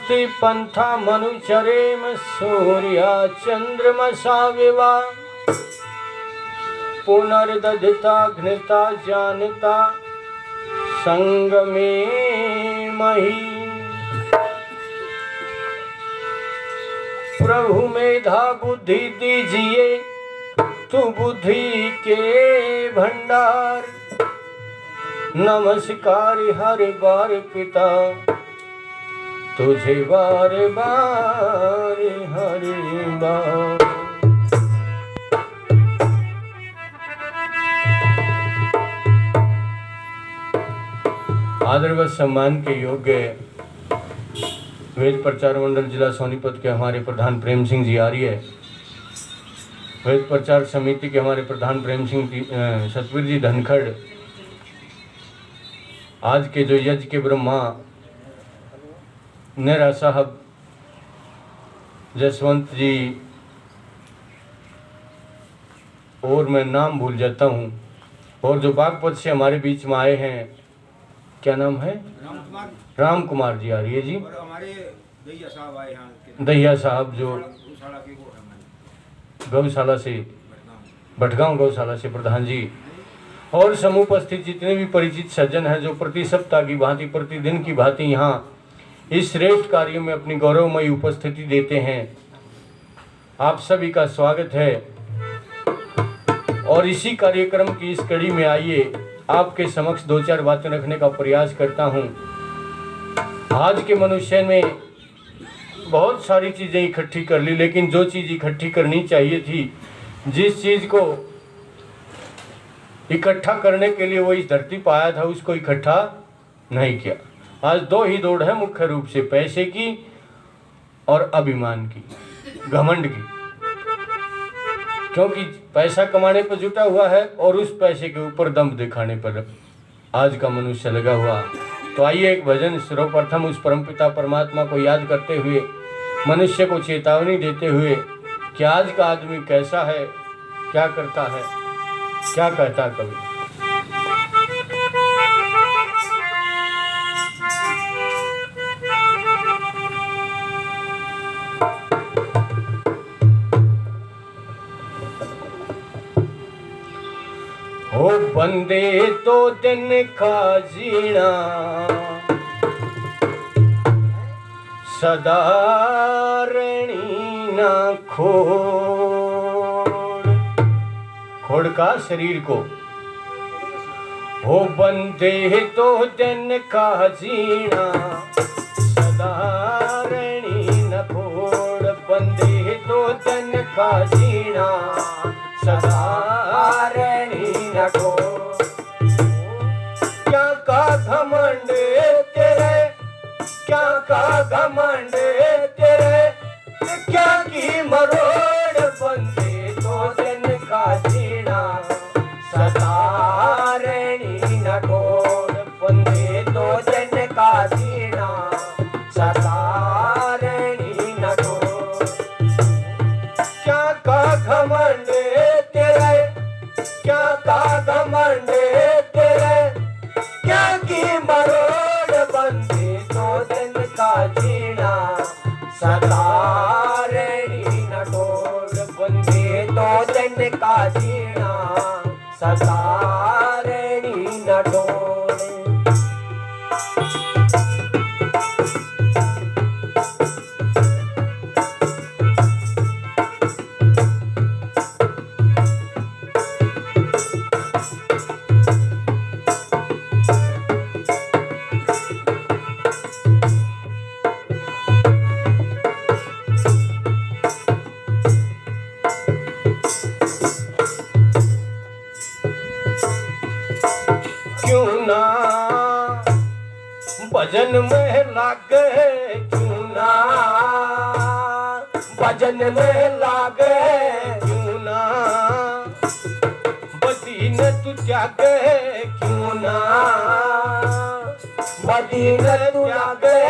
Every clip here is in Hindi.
मुक्ति पंथा मनुचरेम सूर्या चंद्रमसा विवा पुनर्दधिता घृता जानता संग में मही। प्रभु मेधा बुद्धि दीजिए तू बुद्धि के भंडार। नमस्कार हर बार पिता तुझे बार बार हर बार। आदर व सम्मान के योग्य वेद प्रचार मंडल जिला सोनीपत के हमारे प्रधान प्रेम सिंह जी आर्य, वेद प्रचार समिति के हमारे प्रधान प्रेम सिंह सतवीर जी धनखड़, आज के जो यज्ञ के ब्रह्मा नेरा साहब जसवंत जी, और मैं नाम भूल जाता हूँ, और जो बागपत से हमारे बीच में आए हैं, क्या नाम है? राम कुमार जी आर्य जी, और हमारे दहिया साहब आए हैं। दहिया साहब जो गौशाला से, भटगांव गौशाला से प्रधान जी, और समुपस्थित जितने भी परिचित सज्जन हैं जो प्रति सप्ताह की भांति प्रतिदिन की भांति यहाँ इस श्रेष्ठ कार्य में अपनी गौरवमयी उपस्थिति देते हैं, आप सभी का स्वागत है। और इसी कार्यक्रम की इस कड़ी में आइए आपके समक्ष दो चार बातें रखने का प्रयास करता हूँ। आज के मनुष्य ने बहुत सारी चीज़ें इकट्ठी कर ली, लेकिन जो चीज़ इकट्ठी करनी चाहिए थी, जिस चीज़ को इकट्ठा करने के लिए वो इस धरती पर आया था, उसको इकट्ठा नहीं किया। आज दो ही दौड़ है मुख्य रूप से, पैसे की और अभिमान की, घमंड की। क्योंकि पैसा कमाने पर जुटा हुआ है और उस पैसे के ऊपर दम दिखाने पर आज का मनुष्य लगा हुआ। तो आइए एक भजन सर्वप्रथम उस परमपिता परमात्मा को याद करते हुए, मनुष्य को चेतावनी देते हुए कि आज का आदमी कैसा है, क्या करता है, क्या कहता कवि। हो बंदे तो दिन का जीना सदा रहनी ना खोड़ का शरीर को। हो बंदे तो दिन का जीना सदा रहनी न खोड़। बंदे तो दिन का जीना सदा रहनी न खोड़। क्या का घमंड तेरे, क्या का घमंड तेरे, क्या की मरोड़। बंदे तो दिन का जीना सदा रहनी न खोड़। बंदे तो दिन का जीना सदा रहनी न खोड़। क्या का घमंड तेरे, क्या का घमंड तेरे, क्या की मरोड़। बंदे तो दिन का जीना सदा रहनी न खोड़। बंदे तो दिन का जीना सदा रहनी न खोड़। भजन में लागे क्यों ना, भजन में लागे क्यों ना। बदीन तू त्यागे क्यों ना, बदीन तू त्यागे।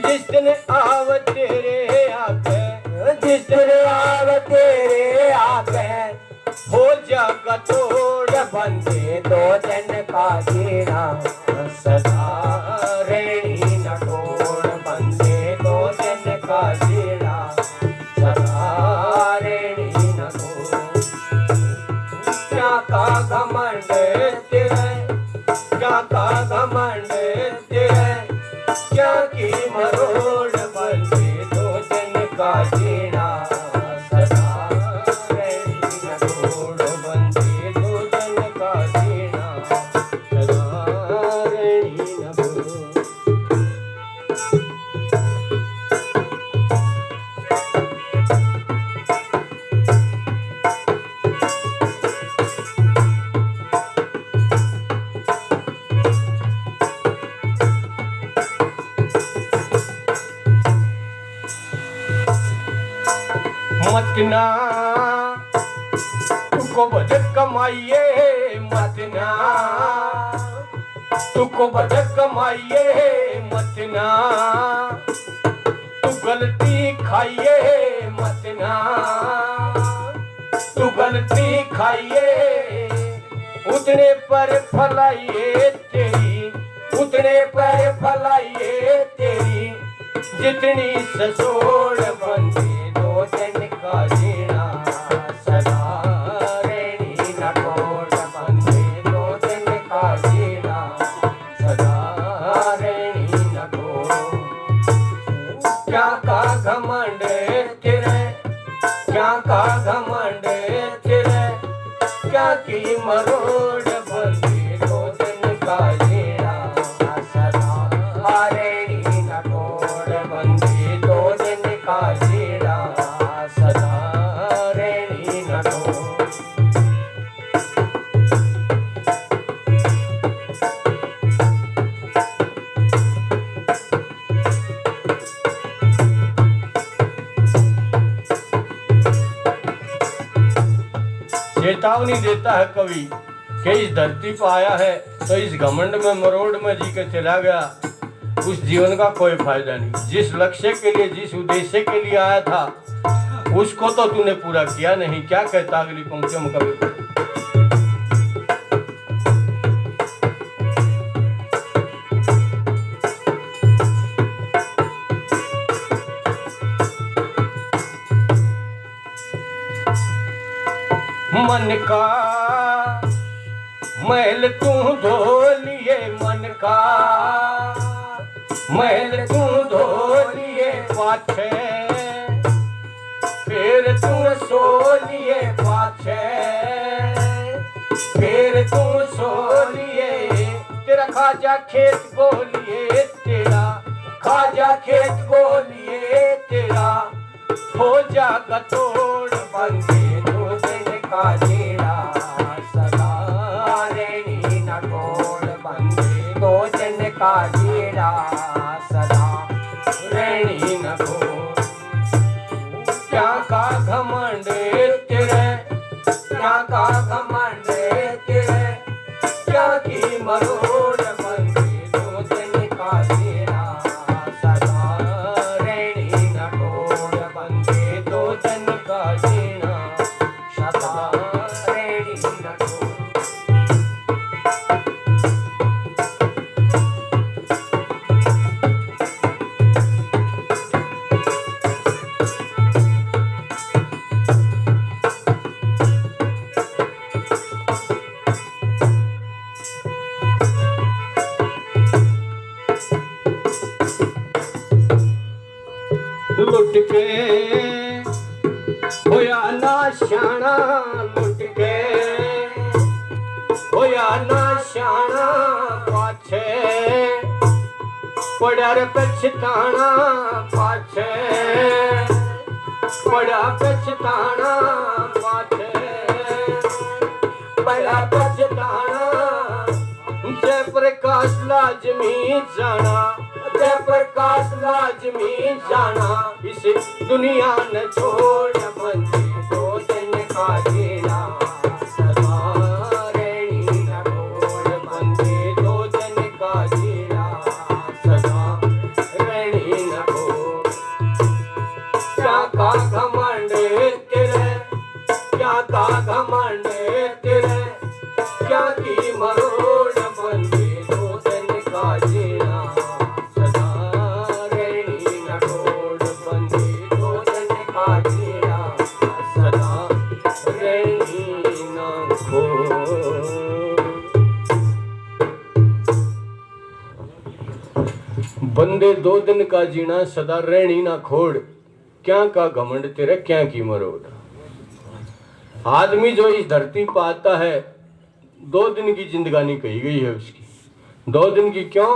जिस दिन आव तेरे आगे, जिस दिन आव तेरे आगे, हो जागा तोड़। बंदे तो दिन का जीना सदा रहनी न खोड़। बंदे का घमंड तेरे, क्या का घमंड तेरे, क्या की मरोड़ बंदे दो दिन का जीना सदा रैनी न छोड़ बंदे दो दिन का जीना सदा रैनी न छोड़। मतना तुको बजट कमाइए मतना, तुको बजट कमाइए मतना, तू गलती खाइए मतना, तू गलती खाइए उतने पर फलाइए तेरी, उतने पर फलाइए तेरी, जितनी ससोड़ बंदी दो दिन का जीना सदा रैनी न छोड़ बंदे दो दिन का जीना सदा रैनी न छोड़। क्या का घमंड तेरे, क्या का घमंड तेरे, क्या की मरोड़ बंदे दो दिन का जीना सदा रैनी न छोड़ बंदे दो दिन का जीना सदा रैनी न छोड़। चेतावनी देता है कवि कि इस धरती पर आया है तो इस घमंड में मरोड़ में जी के चला गया, उस जीवन का कोई फायदा नहीं। जिस लक्ष्य के लिए जिस उद्देश्य के लिए आया था उसको तो तूने पूरा किया नहीं। क्या कहता अगली पंक्तियों में कवि? मन का महल तू धो लिए, मन का महल तू धो लिए पाछे, फिर तू सो लिए पाछे, फिर तू सो लिए। तेरा खाजा खेत को लिए तेरा, खाजा खेत को लिए तेरा, हो जागा तोड़ बंदे दो दिन का जीना सदा रैनी न छोड़ बंदे दो दिन का जीना सदा रैनी न छोड़। क्या का घमंड तेरे, क्या का घमंड तेरे, क्या की मरोड़ बंदे दो दिन का जीना सदा रैनी न छोड़ बंदे दो दिन का जीना सदा रैनी न छोड़। लुट के होया ना श्याणा, लुट के होया ना श्याणा, पाछे पड़ा रे पछताना, पाछे पड़ा पछताना, पाछे पड़ा पछताना। जय प्रकाश लाजमी जाना, जय प्रकाश लाजमी जाना, इस दुनिया न छोड़ बंदे दो दिन का जीना सदा रैनी न छोड़ बंदे दो दिन का जीना सदा रैनी न छोड़। क्या का घमंड तेरे, क्या का घमंड तेरे, क्या की मरोड़ बंदे दो दिन का जीना सदा रैनी न छोड़ बंदे दो दिन का जीना सदा रैनी न छोड़। बंदे दो दिन का जीना सदा रहनी ना खोड़, क्या का घमंड तेरे क्या की मरोड़। आदमी जो इस धरती पर आता है 2 दिन की जिंदगानी कही गई है उसकी। 2 दिन की क्यों?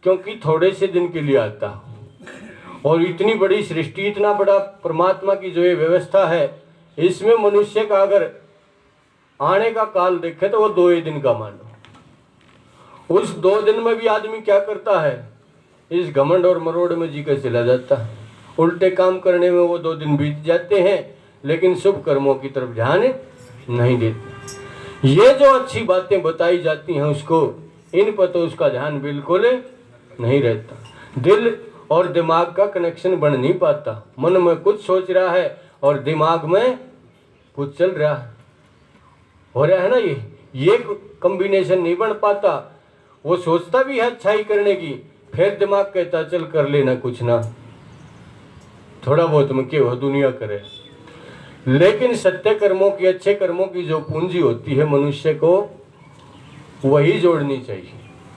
क्योंकि थोड़े से दिन के लिए आता। और इतनी बड़ी सृष्टि, इतना बड़ा परमात्मा की जो ये व्यवस्था है, इसमें मनुष्य का अगर आने का काल देखे तो वो 2 ही दिन का मानो। उस 2 दिन में भी आदमी क्या करता है? इस घमंड और मरोड़ में जी कर चला जाता है। उल्टे काम करने में वो 2 दिन बीत जाते हैं, लेकिन शुभ कर्मों की तरफ ध्यान नहीं देते। ये जो अच्छी बातें बताई जाती हैं उसको, इन पर तो उसका ध्यान बिल्कुल नहीं रहता। दिल और दिमाग का कनेक्शन बन नहीं पाता। मन में कुछ सोच रहा है और दिमाग में कुछ चल रहा है, हो रहा है ना। ये कॉम्बिनेशन नहीं बन पाता। वो सोचता भी है अच्छाई करने की, फिर दिमाग कहता चल कर लेना कुछ ना, थोड़ा बहुत में क्या हो दुनिया करे। लेकिन सत्य कर्मों की, अच्छे कर्मों की जो पूंजी होती है मनुष्य को, वही जोड़नी चाहिए,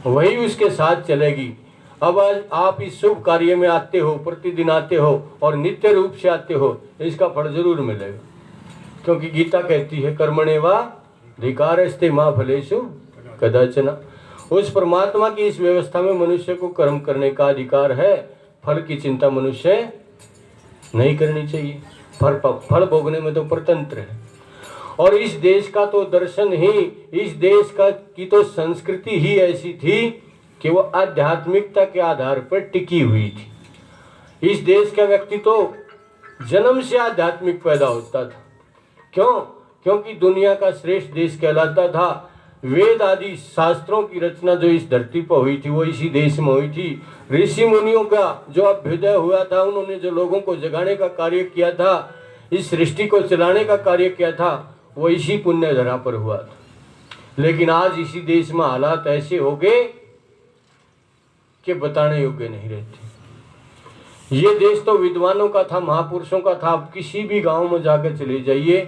वही उसके साथ चलेगी। अब आज आप इस शुभ कार्य में आते हो, प्रतिदिन आते हो और नित्य रूप से आते हो, इसका फल जरूर मिलेगा। क्योंकि गीता कहती है कर्मण्येवाधिकारस्ते मा फलेषु कदाचन। उस परमात्मा की इस व्यवस्था में मनुष्य को कर्म करने का अधिकार है। फल की चिंता मनुष्य नहीं करनी चाहिए। फल भोगने में तो परतंत्र है। और इस देश का तो दर्शन ही, इस देश का की तो संस्कृति ही ऐसी थी कि वो आध्यात्मिकता के आधार पर टिकी हुई थी। इस देश का व्यक्ति तो जन्म से आध्यात्मिक पैदा होता था। क्यों? क्योंकि दुनिया का श्रेष्ठ देश कहलाता था। वेद आदि शास्त्रों की रचना जो इस धरती पर हुई थी वो इसी देश में हुई थी। ऋषि मुनियों का जो अभ्युदय हुआ था, उन्होंने जो लोगों को जगाने का कार्य किया था, इस सृष्टि को चलाने का कार्य किया था, वो इसी पुण्य धरा पर हुआ था। लेकिन आज इसी देश में हालात ऐसे हो गए कि बताने योग्य नहीं रहते। ये देश तो विद्वानों का था, महापुरुषों का था। आप किसी भी गांव में जाकर चले जाइए,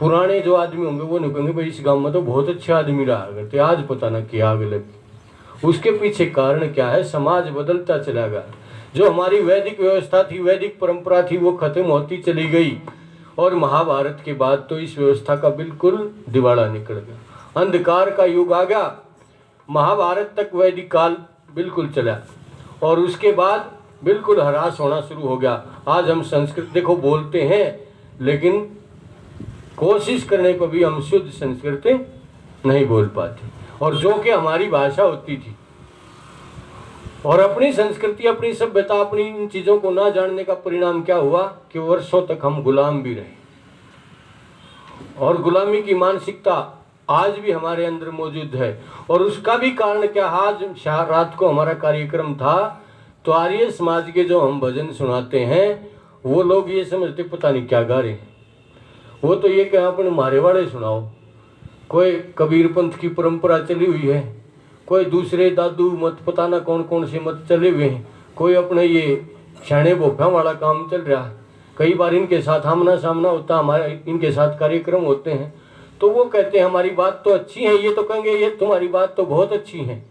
पुराने जो आदमी होंगे वो नहीं कहेंगे भाई इस गांव में तो बहुत अच्छे आदमी रहा करते, आज पता ना क्या आग लगी। उसके पीछे कारण क्या है? समाज बदलता चला गया। जो हमारी वैदिक व्यवस्था थी, वैदिक परंपरा थी, वो खत्म होती चली गई। और महाभारत के बाद तो इस व्यवस्था का बिल्कुल दिवाला निकल गया, अंधकार का युग आ गया। महाभारत तक वैदिक काल बिल्कुल चला और उसके बाद बिल्कुल ह्रास होना शुरू हो गया। आज हम संस्कृत देखो बोलते हैं, लेकिन कोशिश करने पर भी हम शुद्ध संस्कृत नहीं बोल पाते। और जो कि हमारी भाषा होती थी, और अपनी संस्कृति, अपनी सभ्यता, अपनी इन चीज़ों को ना जानने का परिणाम क्या हुआ कि वर्षों तक हम गुलाम भी रहे। और गुलामी की मानसिकता आज भी हमारे अंदर मौजूद है। और उसका भी कारण क्या? आज रात को हमारा कार्यक्रम था तो आर्य समाज के जो हम भजन सुनाते हैं, वो लोग ये समझते पता नहीं क्या गा रहे हैं। वो तो ये कहा अपने मारे वाले सुनाओ। कोई कबीर पंथ की परंपरा चली हुई है, कोई दूसरे दादू मत, पता ना कौन कौन से मत चले हुए हैं, कोई अपने ये छाने बोफा वाला काम चल रहा है। कई बार इनके साथ आमना सामना होता, हमारे इनके साथ कार्यक्रम होते हैं, तो वो कहते हैं हमारी बात तो अच्छी है, ये तो कहेंगे ये तुम्हारी बात तो बहुत अच्छी है,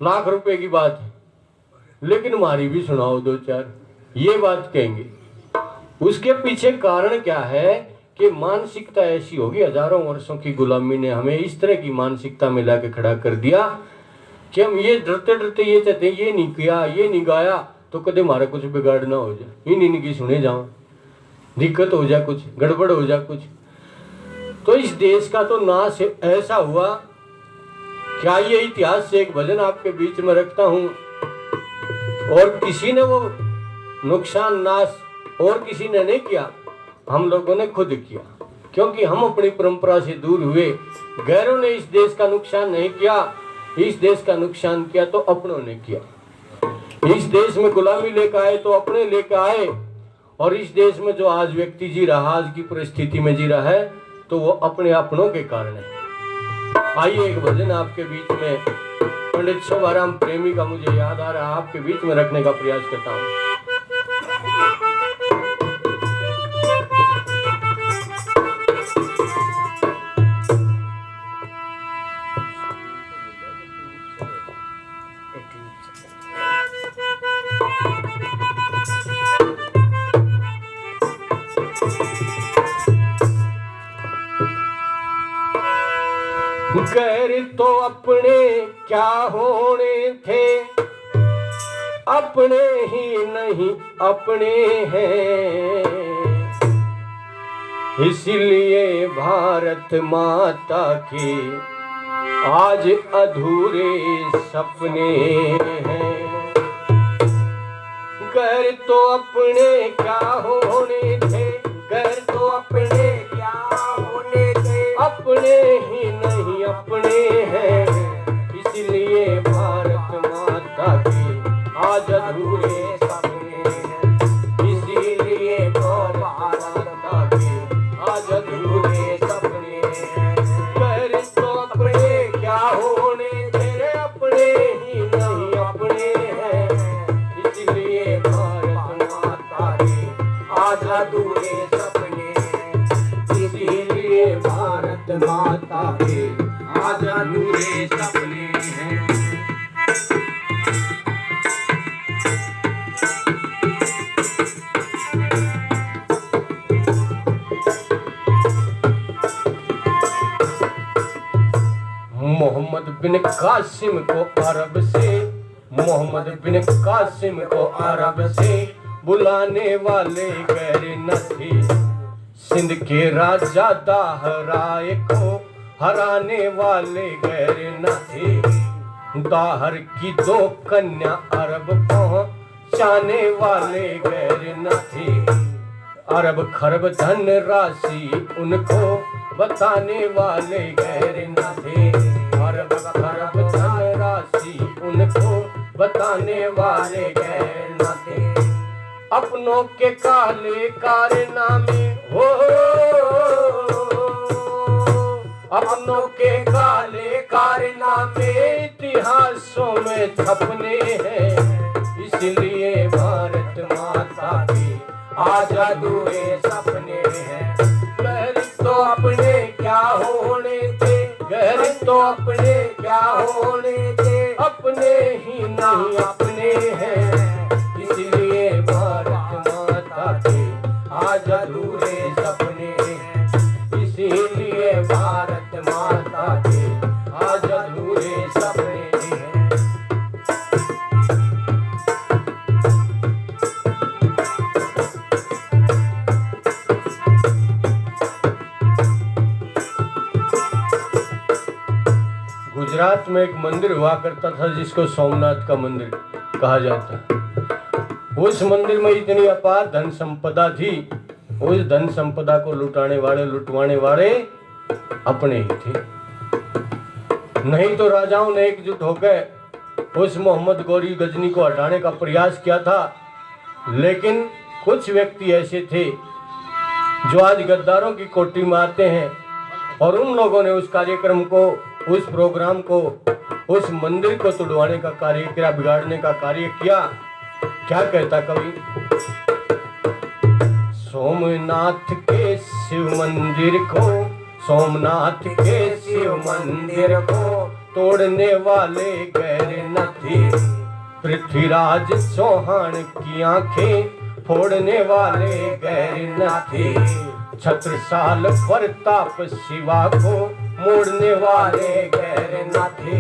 लाख रुपए की बात है, लेकिन हमारी भी सुनाओ 2-4, ये बात कहेंगे। उसके पीछे कारण क्या है कि मानसिकता ऐसी होगी। हजारों वर्षों की गुलामी ने हमें इस तरह की मानसिकता में लाके खड़ा कर दिया कि हम ये डरते डरते ये चाहते हैं ये नहीं किया, ये नहीं गाया तो कदे हमारा कुछ बिगाड़ ना हो जाए, इन इनकी सुने जाओ, दिक्कत हो जाए, कुछ गड़बड़ हो जाए कुछ। तो इस देश का तो नाश ऐसा हुआ। क्या ये इतिहास से एक भजन आपके बीच में रखता हूं, और किसी ने वो नुकसान नाश और किसी ने नहीं किया, हम लोगों ने खुद किया, क्योंकि हम अपनी परंपरा से दूर हुए। गैरों ने इस देश का नुकसान नहीं किया, इस देश का नुकसान किया तो अपनों ने किया। इस देश में गुलामी लेकर आए तो अपने लेकर आए, और इस देश में जो आज व्यक्ति जी रहा, आज की परिस्थिति में जी रहा है, तो वो अपने अपनों के कारण है। आइए एक भजन आपके बीच में पंडित शोभाराम प्रेमी का मुझे याद आ रहा है, आपके बीच में रखने का प्रयास करता हूँ। गैर तो अपने क्या होने थे, अपने ही नहीं अपने हैं। इसलिए भारत माता के आज अधूरे सपने हैं। गैर तो अपने क्या होने थे, गैर तो अपने क्या होने थे, अपने ही नहीं अपने हैं। इसलिए भारत माता के आज अधूरे सपने हैं। इसीलिए भारत माता के आज अधूरे सपने हैं। गैर तो अपने क्या होने थे, अपने ही नहीं अपने हैं। इसलिए भारत माता के आज अधूरे सपने हैं। इसीलिए भारत माता के आज अधूरे सपने हैं। मोहम्मद बिन कासिम को अरब से, मोहम्मद बिन कासिम को अरब से बुलाने वाले गैर न थे। सिंध के राजा दाहराए को हराने वाले गैर न थे। दाहर की 2 कन्या अरब पहुंचाने वाले गैर न थे। अरब खरब धन राशि उनको बताने वाले गैर न थे। अरब खरब धन राशि उनको बताने वाले गैर न थे। अपनों के काले कारनामे हो, अपनों के काले कारनामे इतिहासों में छपने हैं। इसलिए भारत माता के आज अधूरे सपने हैं। गैर तो अपने क्या होने थे, गैर तो अपने क्या होने थे, अपने ही नहीं अपने हैं। इसलिए भारत माता के आज अधूरे सपने हैं। इसीलिए भारत माता के आज अधूरे सपने हैं। गुजरात में एक मंदिर हुआ करता था जिसको सोमनाथ का मंदिर कहा जाता। उस मंदिर में इतनी अपार धन संपदा थी, उस धन संपदा को लुटाने वाले लुटवाने वाले अपने ही थे। नहीं तो राजाओं ने एकजुट होकर उस मोहम्मद गौरी गजनी को हटाने का प्रयास किया था। लेकिन कुछ व्यक्ति ऐसे थे जो आज गद्दारों की कोठी में आते हैं और उन लोगों ने उस कार्यक्रम को, उस प्रोग्राम को, उस मंदिर को तोड़वाने का कार्य किया, बिगाड़ने का कार्य किया। क्या कहता कवि? सोमनाथ के शिव मंदिर को, सोमनाथ के शिव मंदिर को तोड़ने वाले गैर न थे। पृथ्वीराज चौहान की आंखें फोड़ने वाले गैर न थे। छत्रसाल प्रताप शिवा को मोड़ने वाले गैर न थे।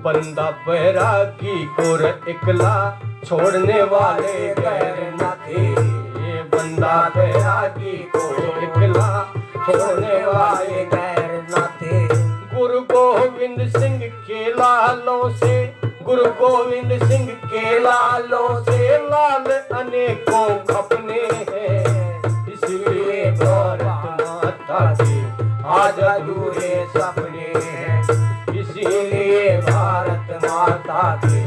बंदा बैरागी को इकला छोड़ने वाले गैर न थे। ये बंदा बैरागी को इकला छोड़ने वाले गैर न थे। गुरु गोविंद सिंह के लालों से, गुरु गोविंद सिंह के लालों से लाल अनेकों अपने हैं। इसलिए भारत माता के आज अधूरे सपने हैं। इसीलिए भारत माता के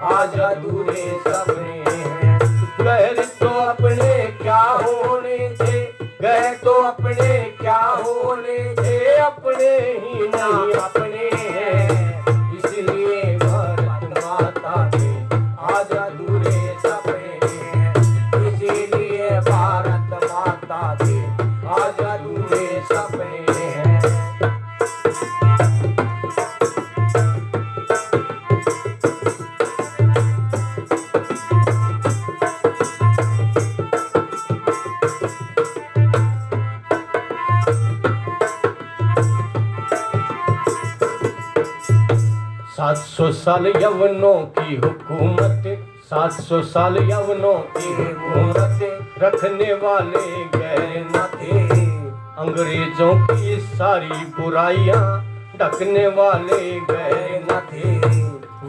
आज अधूरे सपने हैं। गैर तो अपने क्या होने थे, गैर तो अपने क्या होने थे, अपने ही नहीं अपने हैं। इसलिए भारत माता के आज अधूरे सपने हैं। इसीलिए भारत माता के आज अधूरे सपने हैं। 700 साल यवनों की हुकूमत, 700 साल यवनों की हुकूमत रखने वाले गैर न थे। अंग्रेजों की सारी बुराइयां ढकने वाले गैर न थे।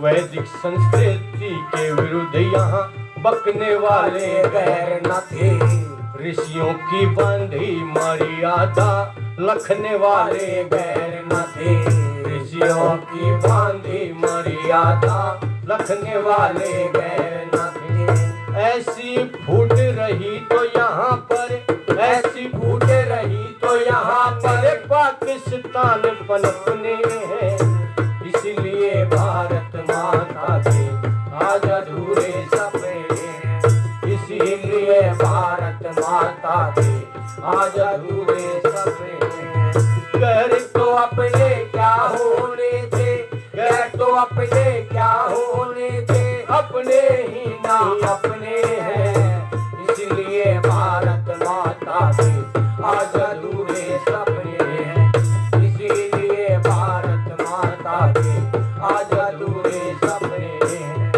वैदिक संस्कृति के विरुद्ध यहाँ बकने वाले गैर न थे। ऋषियों की बांधी मर्यादा लखने वाले गैर न थे। ऋषियों की बांधी मर्यादा लखने वाले गैर न थे। ऐसी फूट रही तो यहाँ पर, ऐसी फूट रही तो यहाँ पर पाकिस्तान पनपने हैं। इसलिए भारत माता के आज अधूरे सपने हैं। इसीलिए भारत माता के आज अधूरे सपने हैं। घर तो अपने क्या होने थे, घर तो अपने क्या होने थे, अपने ही नहीं अपने हैं। इसलिए भारत माता के आज अधूरे सपने हैं। इसीलिए भारत माता के आज अधूरे सपने हैं।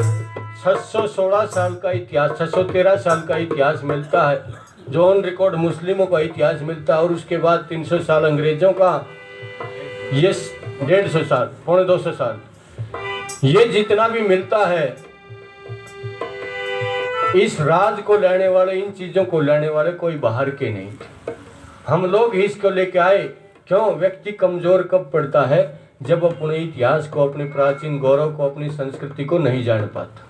616 साल का इतिहास, 613 साल का इतिहास मिलता है, जो ऑन रिकॉर्ड मुस्लिमों का इतिहास मिलता है। और उसके बाद 300 साल अंग्रेजों का, ये 150 साल, पौने 200 साल, ये जितना भी मिलता है, इस राज को लेने वाले, इन चीज़ों को लेने वाले कोई बाहर के नहीं थे। हम लोग ही इसको लेके आए। क्यों? व्यक्ति कमज़ोर कब पड़ता है? जब अपने इतिहास को, अपने प्राचीन गौरव को, अपनी संस्कृति को नहीं जान पाता।